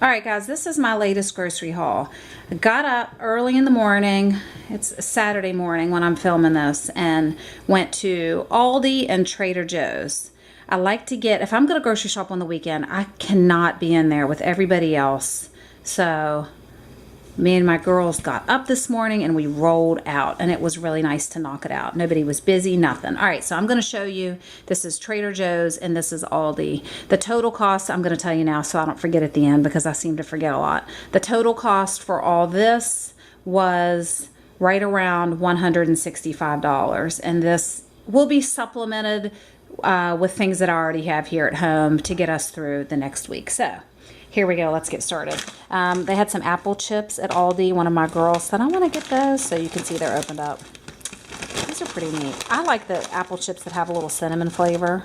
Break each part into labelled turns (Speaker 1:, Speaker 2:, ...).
Speaker 1: All right, guys, this is my latest grocery haul. I got up early in the morning. It's a Saturday morning when I'm filming this, and went to Aldi and Trader Joe's. I like to get, if I'm going to grocery shop on the weekend, I cannot be in there with everybody else. So me and my girls got up this morning and we rolled out, and it was really nice to knock it out. Nobody was busy, nothing. All right, so I'm going to show you. This is Trader Joe's and this is Aldi. The total cost, I'm going to tell you now so I don't forget at the end, because I seem to forget a lot. The total cost for all this was right around $165, and this will be supplemented with things that I already have here at home to get us through the next week. So here we go. Let's get started. They had some apple chips at Aldi. One of my girls said, I want to get those. So you can see they're opened up. These are pretty neat. I like the apple chips that have a little cinnamon flavor.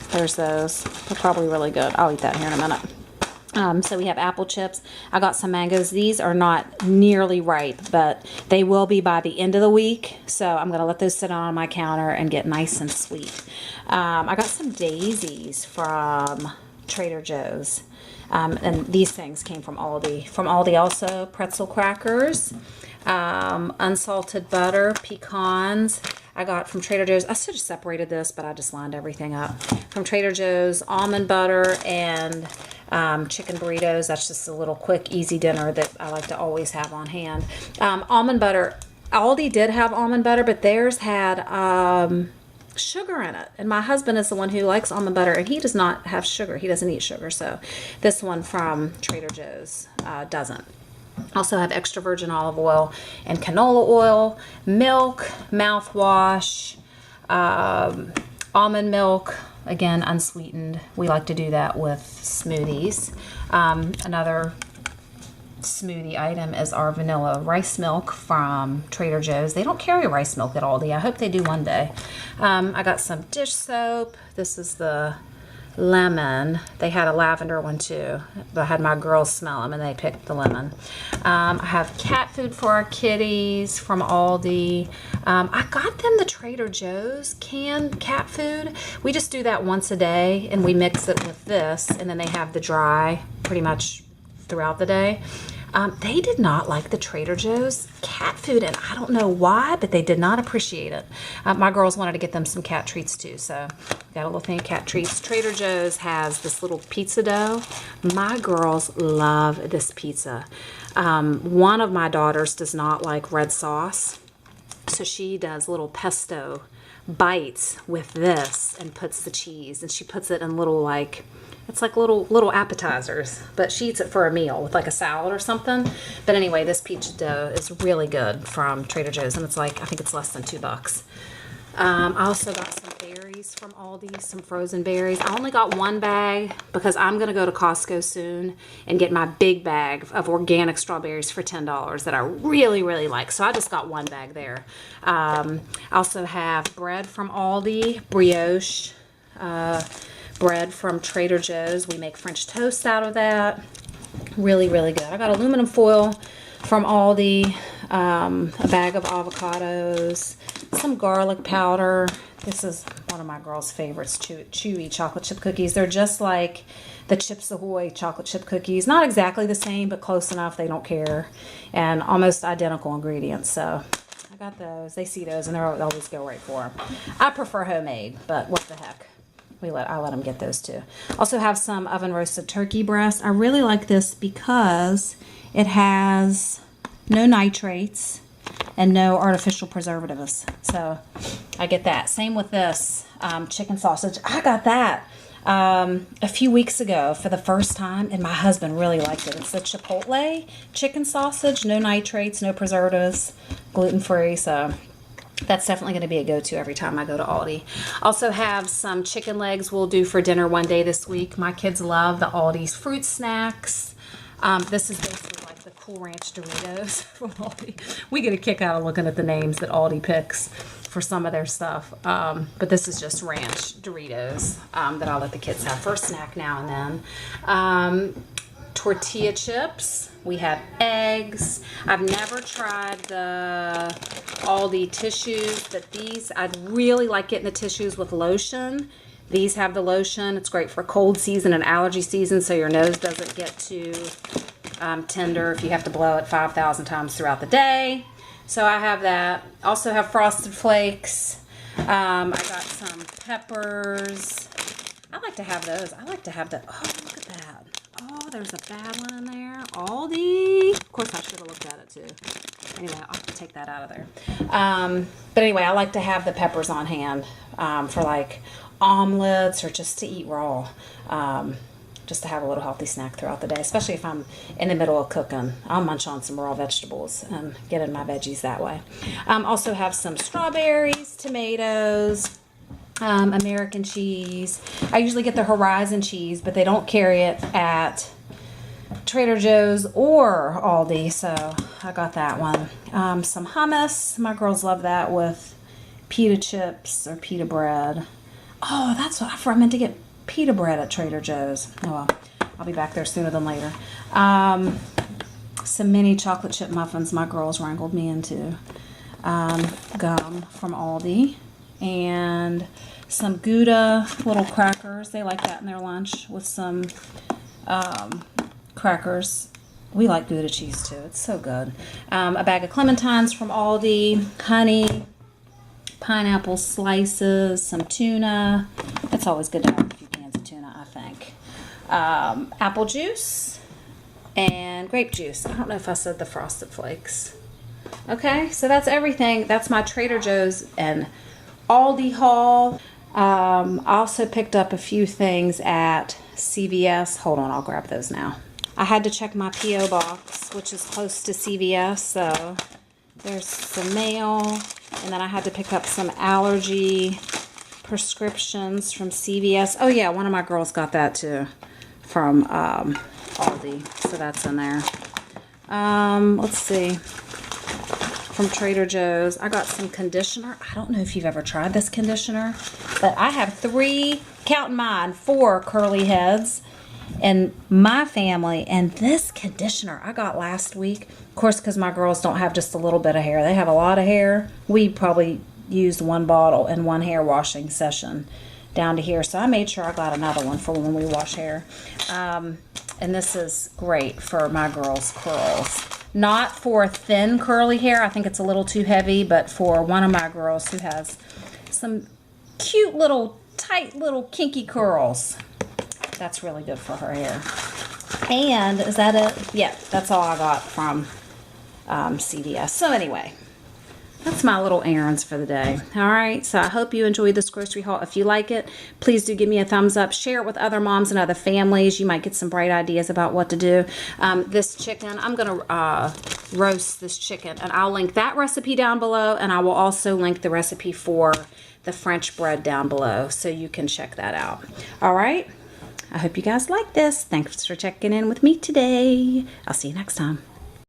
Speaker 1: There's those. They're probably really good. I'll eat that here in a minute. So we have apple chips. I got some mangoes. These are not nearly ripe, but they will be by the end of the week. So I'm going to let those sit on my counter and get nice and sweet. I got some daisies from Trader Joe's. And these things came from Aldi. From Aldi also, pretzel crackers, unsalted butter, pecans. I got from Trader Joe's. I should have separated this, but I just lined everything up. From Trader Joe's, almond butter and chicken burritos. That's just a little quick, easy dinner that I like to always have on hand. Almond butter. Aldi did have almond butter, but theirs had sugar in it, and my husband is the one who likes almond butter, and he does not have sugar. He doesn't eat sugar, so this one from Trader Joe's doesn't. Also have extra virgin olive oil and canola oil, milk, mouthwash, almond milk, again unsweetened. We like to do that with smoothies. Another smoothie item is our vanilla rice milk from Trader Joe's. They don't carry rice milk at Aldi. I hope they do one day. I got some dish soap. This is the lemon. They had a lavender one too. I had my girls smell them and they picked the lemon. I have cat food for our kitties from Aldi. I got them the Trader Joe's canned cat food. We just do that once a day and we mix it with this, and then they have the dry pretty much throughout the day. They did not like the Trader Joe's cat food, and I don't know why, but they did not appreciate it. My girls wanted to get them some cat treats too, so got a little thing of cat treats. Trader Joe's has this little pizza dough. My girls love this pizza. One of my daughters does not like red sauce, so she does little pesto bites with this and puts the cheese, and she puts it in little it's like little appetizers, but she eats it for a meal with like a salad or something. But anyway, this pizza dough is really good from Trader Joe's, and it's like, I think it's less than $2. I also got some berries from Aldi, some frozen berries. I only got one bag because I'm going to go to Costco soon and get my big bag of organic strawberries for $10 that I really, really like. So I just got one bag there. I also have bread from Aldi, brioche, bread from Trader Joe's. We make French toast out of that. Really, really good. I got aluminum foil from Aldi, a bag of avocados, some garlic powder. This is one of my girls' favorites, chewy chocolate chip cookies. They're just like the Chips Ahoy chocolate chip cookies. Not exactly the same, but close enough. They don't care. And almost identical ingredients. So I got those. They see those and they always go right for them. I prefer homemade, but what the heck. I let them get those too. Also have some oven roasted turkey breast. I really like this because it has no nitrates and no artificial preservatives. So I get that. Same with this chicken sausage. I got that a few weeks ago for the first time, and my husband really liked it. It's the Chipotle chicken sausage, no nitrates, no preservatives, gluten-free. So that's definitely going to be a go-to every time I go to Aldi. Also have some chicken legs we'll do for dinner one day this week. My kids love the Aldi's fruit snacks. This is basically like the Cool Ranch Doritos from Aldi. We get a kick out of looking at the names that Aldi picks for some of their stuff. But this is just ranch Doritos that I'll let the kids have for a snack now and then. Tortilla chips. We have eggs. I've never tried the Aldi tissues, but these, I'd really like getting the tissues with lotion These have the lotion. It's great for cold season and allergy season, so your nose doesn't get too tender if you have to blow it 5,000 times throughout the day. So I have that. Also have Frosted Flakes. I got some peppers. I like to have those. I like to have the, oh, look at that. Oh, there's a bad one in there. Aldi. Of course, I should have looked at it too. Anyway, I'll have to take that out of there. But anyway, I like to have the peppers on hand for like omelets or just to eat raw. Just to have a little healthy snack throughout the day, especially if I'm in the middle of cooking. I'll munch on some raw vegetables and get in my veggies that way. Also have some strawberries, tomatoes, American cheese. I usually get the Horizon cheese, but they don't carry it at Trader Joe's or Aldi, so I got that one. Some hummus. My girls love that with pita chips or pita bread. Oh, that's what I meant to get. Pita bread at Trader Joe's. Oh well, I'll be back there sooner than later. Some mini chocolate chip muffins my girls wrangled me into. Gum from Aldi. And some Gouda little crackers. They like that in their lunch with some crackers. We like Gouda cheese too. It's so good. A bag of clementines from Aldi. Honey. Pineapple slices. Some tuna. It's always good to have a few cans of tuna, I think. Apple juice and grape juice. I don't know if I said the Frosted Flakes. Okay, so that's everything. That's my Trader Joe's and Aldi haul. I also picked up a few things at CVS. Hold on, I'll grab those now. I had to check my P.O. box, which is close to CVS, so there's some mail. And then I had to pick up some allergy prescriptions from CVS. Oh yeah, one of my girls got that too from Aldi, so that's in there. Let's see, from Trader Joe's I got some conditioner. I don't know if you've ever tried this conditioner, but I have 4 curly heads in my family, and this conditioner I got last week, of course, because my girls don't have just a little bit of hair, they have a lot of hair. We probably used one bottle in one hair washing session down to here, so I made sure I got another one for when we wash hair. And this is great for my girls' curls. Not for thin curly hair, I think it's a little too heavy, but for one of my girls who has some cute little tight little kinky curls, that's really good for her hair. And is that it? Yeah, that's all I got from CVS. So anyway, that's my little errands for the day. All right, so I hope you enjoyed this grocery haul. If you like it, please do give me a thumbs up. Share it with other moms and other families. You might get some bright ideas about what to do. This chicken, I'm going to roast this chicken, and I'll link that recipe down below, and I will also link the recipe for the French bread down below, so you can check that out. All right, I hope you guys like this. Thanks for checking in with me today. I'll see you next time.